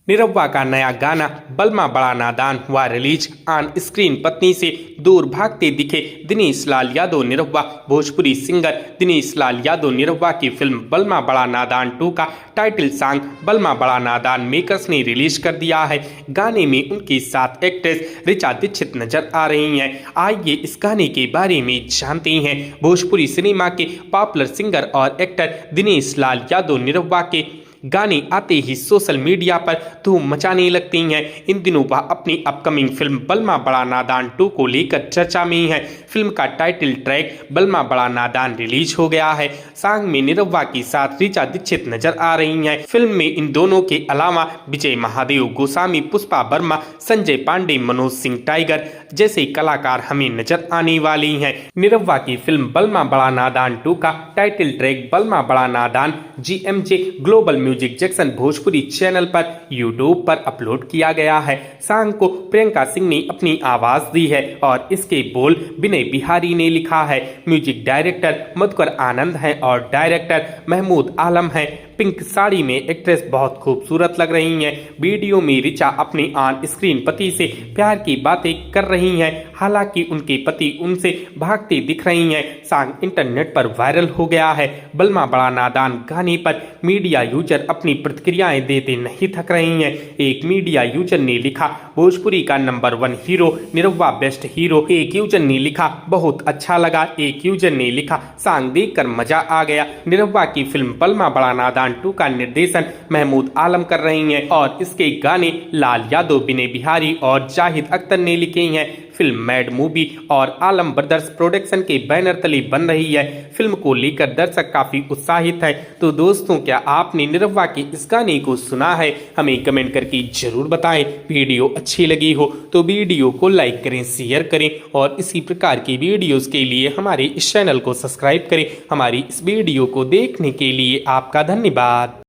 निरहुआ का नया गाना बलमा बड़ा नादान हुआ रिलीज। ऑन स्क्रीन पत्नी से दूर भागते दिखे दिनेश लाल यादव निरहुआ। भोजपुरी सिंगर दिनेश लाल यादव निरहुआ की फिल्म बलमा बड़ा नादान 2 का टाइटल सॉन्ग बलमा बड़ा नादान मेकर्स ने रिलीज कर दिया है। गाने में उनके साथ एक्ट्रेस ऋचा दीक्षित नजर आ रही हैं। आइए इस गाने के बारे में जानते हैं। भोजपुरी सिनेमा के पॉपुलर सिंगर और एक्टर दिनेश लाल यादव निरहुआ के गाने आते ही सोशल मीडिया पर धूम मचाने लगती हैं। इन दिनों वह अपनी अपकमिंग फिल्म बलमा बड़ा नादान 2 को लेकर चर्चा में है। फिल्म का टाइटल ट्रैक बलमा बड़ा नादान रिलीज हो गया है। सॉन्ग में निरहुआ के साथ ऋचा दीक्षित नजर आ रही हैं। फिल्म में इन दोनों के अलावा विजय महादेव गोस्वामी, पुष्पा वर्मा, संजय पांडे, मनोज सिंह टाइगर जैसे कलाकार हमें नजर आने वाली हैं। निरहुआ की फिल्म बलमा बड़ा नादान 2 का टाइटल ट्रैक बलमा बड़ा नादान GMJ global music junction Bhojpuri channel पर यूट्यूब पर अपलोड किया गया है। सॉन्ग को प्रियंका सिंह ने अपनी आवाज दी है और इसके बोल विनय बिहारी ने लिखा है। म्यूजिक डायरेक्टर मधुकर आनंद है और डायरेक्टर महमूद आलम है। पिंक साड़ी में एक्ट्रेस बहुत खूबसूरत लग रही हैं। वीडियो में ऋचा अपने ऑन स्क्रीन पति से प्यार की बातें कर रही हैं। हालांकि उनके पति उनसे भागते दिख रही हैं। सॉन्ग इंटरनेट पर वायरल हो गया है। बलमा बड़ा नादान गाने पर मीडिया यूजर अपनी प्रतिक्रियाएं देते नहीं थक रही हैं। एक मीडिया यूजर ने लिखा, भोजपुरी का number 1 hero Nirahua best hero. एक यूजर ने लिखा, बहुत अच्छा लगा। एक यूजर ने लिखा, सॉन्ग देखकर मजा आ गया। निरहुआ की फिल्म बलमा बड़ा नादान 2 का निर्देशन महमूद आलम कर रही हैं और इसके गाने लाल यादव, विनय बिहारी और जाहिद अख्तर ने लिखे हैं। फिल्म मैड मूवी और आलम ब्रदर्स प्रोडक्शन के बैनर तले बन रही है। फिल्म को लेकर दर्शक काफी उत्साहित है। तो दोस्तों, क्या आपने निरहुआ के इस गाने को सुना है? हमें कमेंट करके जरूर बताएं। वीडियो अच्छी लगी हो तो वीडियो को लाइक करें, शेयर करें और इसी प्रकार की वीडियोस के लिए हमारे इस चैनल को सब्सक्राइब करें। हमारी इस वीडियो को देखने के लिए आपका धन्यवाद।